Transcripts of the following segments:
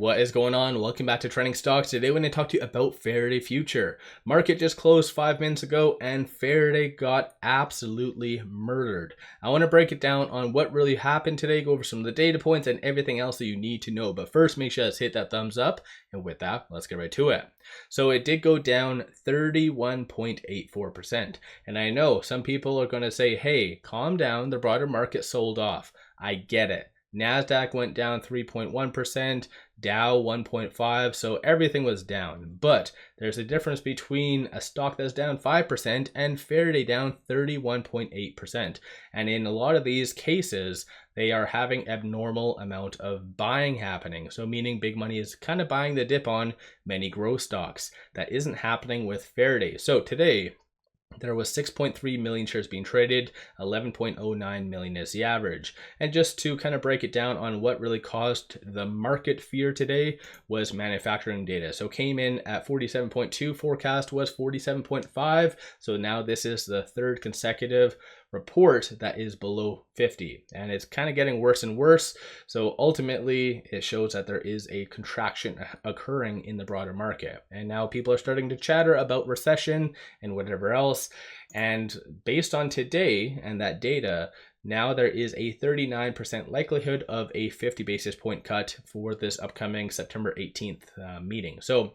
What is going on? Welcome back to Trending Stocks. Today we're going to talk to you about Faraday Future. Market just closed 5 minutes ago and Faraday got absolutely murdered. I want to break it down on what really happened today, go over some of the data points and everything else that you need to know. But first, make sure to hit that thumbs up. And with that, let's get right to it. So it did go down 31.84%. And I know some people are going to say, hey, calm down, the broader market sold off. I get it. NASDAQ went down 3.1%, Dow 1.5%, so everything was down. But there's a difference between a stock that's down 5% and Faraday down 31.8%. And in a lot of these cases, they are having abnormal amount of buying happening. So meaning big money is kind of buying the dip on many growth stocks. That isn't happening with Faraday. So today, there was 6.3 million shares being traded, 11.09 million is the average. And just to kind of break it down on what really caused the market fear today was manufacturing data. So came in at 47.2, forecast was 47.5. So now this is the third consecutive report that is below 50, and it's kind of getting worse and worse. So ultimately it shows that there is a contraction occurring in the broader market, and now people are starting to chatter about recession and whatever else. And based on today and that data, now there is a 39% likelihood of a 50 basis point cut for this upcoming September 18th meeting. So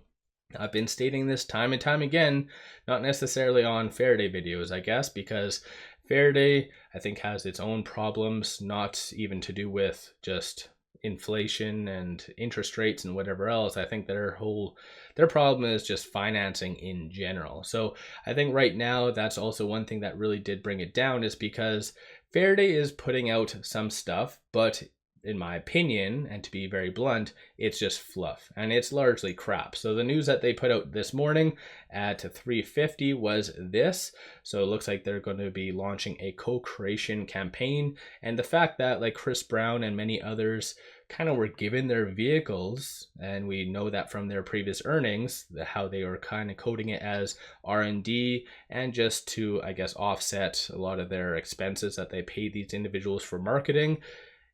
I've been stating this time and time again, not necessarily on Faraday videos, I guess, because Faraday, I think, has its own problems, not even to do with just inflation and interest rates and whatever else. I think their problem is just financing in general. So I think right now that's also one thing that really did bring it down, is because Faraday is putting out some stuff, but in my opinion, and to be very blunt, it's just fluff and it's largely crap. So the news that they put out this morning at 3:50 was this. So it looks like they're going to be launching a co-creation campaign. And the fact that like Chris Brown and many others kind of were given their vehicles, and we know that from their previous earnings, how they were kind of coding it as R&D and just to, I guess, offset a lot of their expenses that they paid these individuals for marketing.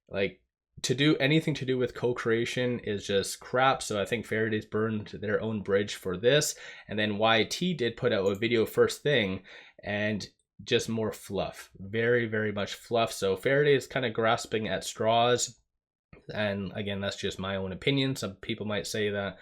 Like, to do anything to do with co-creation is just crap. So I think Faraday's burned their own bridge for this. And then YT did put out a video first thing, and just more fluff, very, very much fluff. So Faraday is kind of grasping at straws. And again, that's just my own opinion. Some people might say that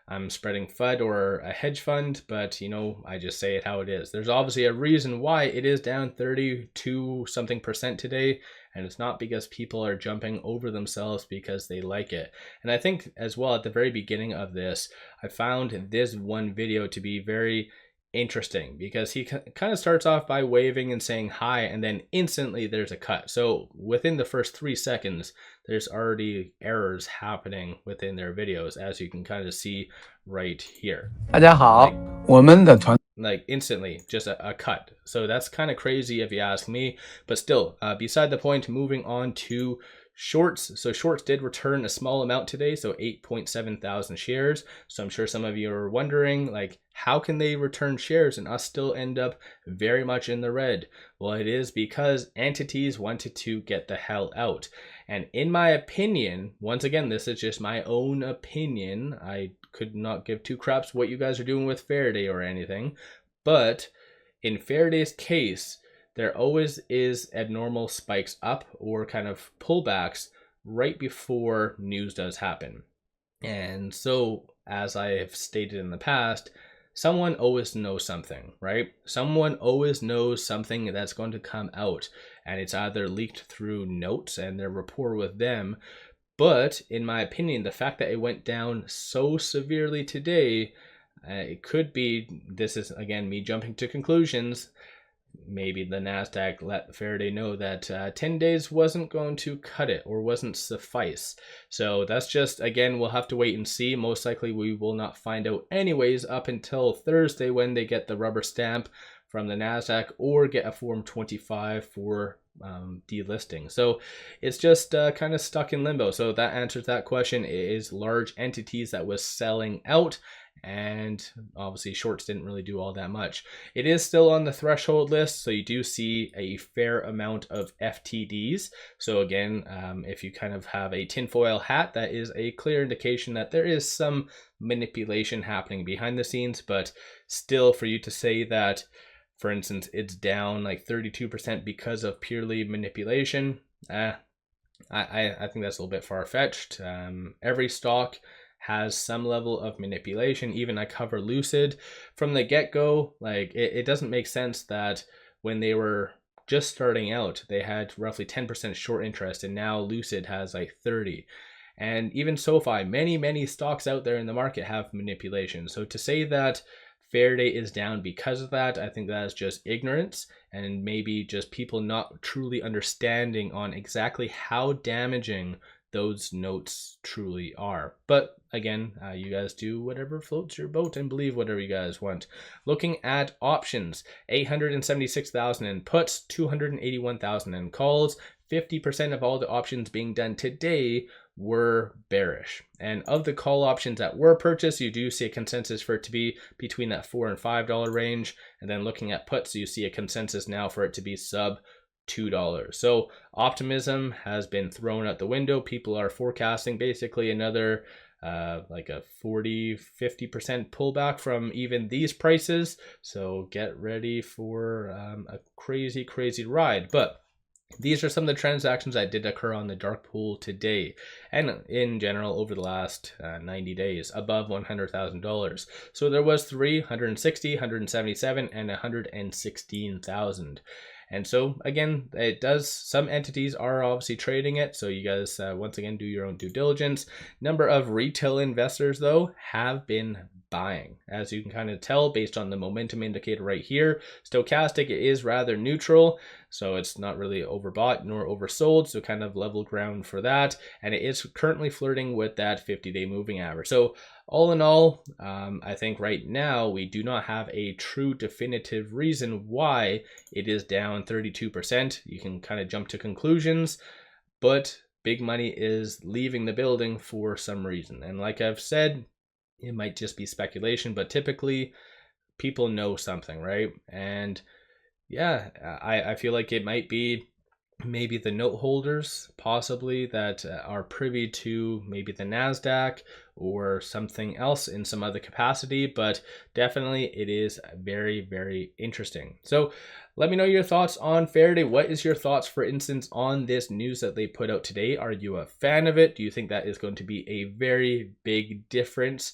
I'm spreading FUD or a hedge fund, but you know, I just say it how it is. There's obviously a reason why it is down 32 something percent today, and it's not because people are jumping over themselves because they like it. And I think as well, at the very beginning of this, I found this one video to be very interesting, because he kind of starts off by waving and saying hi, and then instantly there's a cut. So within the first 3 seconds, there's already errors happening within their videos, as you can kind of see right here. 大家好，我们的团 like instantly just a cut. So that's kind of crazy if you ask me, but still, beside the point, moving on to shorts. So shorts did return a small amount today, so 8.7 thousand shares. So I'm sure some of you are wondering, like, how can they return shares and us still end up very much in the red? Well, it is because entities wanted to get the hell out. And in my opinion, once again, this is just my own opinion. I could not give two craps what you guys are doing with Faraday or anything. But in Faraday's case, there always is abnormal spikes up or kind of pullbacks right before news does happen. And so, as I have stated in the past, someone always knows something, right? Someone always knows something that's going to come out, and it's either leaked through notes and their rapport with them. But in my opinion, the fact that it went down so severely today, it could be, this is again me jumping to conclusions, maybe the NASDAQ let Faraday know that 10 days wasn't going to cut it or wasn't suffice. So that's just, again, we'll have to wait and see. Most likely we will not find out anyways up until Thursday, when they get the rubber stamp from the NASDAQ or get a Form 25 for delisting. So it's just kind of stuck in limbo. So that answers that question. It is large entities that was selling out, and obviously shorts didn't really do all that much. It is still on the threshold list, so you do see a fair amount of FTDs. So again, if you kind of have a tinfoil hat, that is a clear indication that there is some manipulation happening behind the scenes. But still, for you to say that, for instance, it's down like 32% because of purely manipulation, I think that's a little bit far-fetched. Every stock has some level of manipulation. Even I cover Lucid from the get-go. Like it doesn't make sense that when they were just starting out, they had roughly 10% short interest, and now Lucid has like 30. And even SoFi, many stocks out there in the market have manipulation. So to say that Faraday is down because of that, I think that is just ignorance, and maybe just people not truly understanding on exactly how damaging those notes truly are. But again, you guys do whatever floats your boat and believe whatever you guys want. Looking at options, 876,000 in puts, 281,000 in calls. 50% of all the options being done today were bearish. And of the call options that were purchased, you do see a consensus for it to be between that $4 and $5 range. And then looking at puts, you see a consensus now for it to be sub $2. So optimism has been thrown out the window. People are forecasting basically another like a 40-50% pullback from even these prices. So get ready for a crazy ride. But these are some of the transactions that did occur on the dark pool today, and in general over the last 90 days, above $100,000. So there was 160, 177, and 116,000. And so again, it does, some entities are obviously trading it. So you guys, once again, do your own due diligence. Number of retail investors though have been buying, as you can kind of tell based on the momentum indicator right here. Stochastic is rather neutral, so it's not really overbought nor oversold, so kind of level ground for that. And it is currently flirting with that 50-day moving average. So all in all, I think right now we do not have a true definitive reason why it is down 32%. You can kind of jump to conclusions, but big money is leaving the building for some reason. And like I've said, it might just be speculation, but typically people know something, right? And yeah, I feel like it might be maybe the note holders possibly that are privy to maybe the NASDAQ or something else in some other capacity, but definitely it is very interesting. So let me know your thoughts on Faraday. What is your thoughts, for instance, on this news that they put out today? Are you a fan of it? Do you think that is going to be a very big difference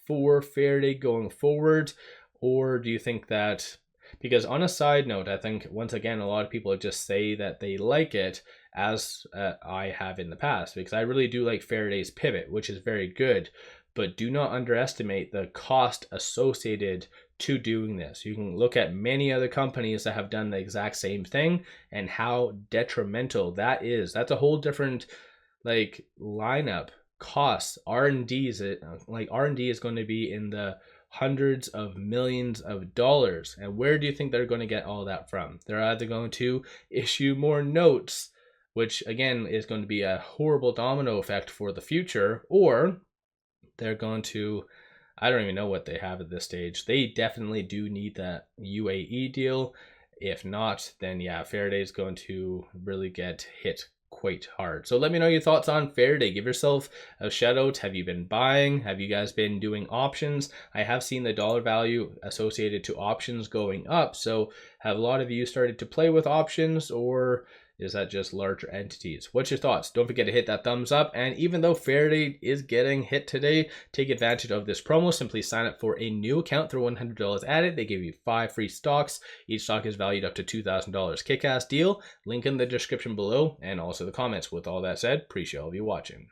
for Faraday going forward? Or do you think that, because on a side note, I think once again, a lot of people just say that they like it, as I have in the past, because I really do like Faraday's pivot, which is very good, but do not underestimate the cost associated to doing this. You can look at many other companies that have done the exact same thing and how detrimental that is. That's a whole different like lineup. Costs, R&D is R&D is going to be in the hundreds of millions of dollars. And where do you think they're going to get all that from? They're either going to issue more notes, which again is going to be a horrible domino effect for the future, or they're going to, I don't even know what they have at this stage. They definitely do need that UAE deal. If not, then yeah, Faraday is going to really get hit quite hard. So let me know your thoughts on Faraday. Give yourself a shout out. Have you been buying? Have you guys been doing options? I have seen the dollar value associated to options going up. So have a lot of you started to play with options, or is that just larger entities? What's your thoughts? Don't forget to hit that thumbs up. And even though Faraday is getting hit today, take advantage of this promo. Simply sign up for a new account, throw $100 added. They give you 5 free stocks. Each stock is valued up to $2,000. Kick-ass deal. Link in the description below and also the comments. With all that said, appreciate all of you watching.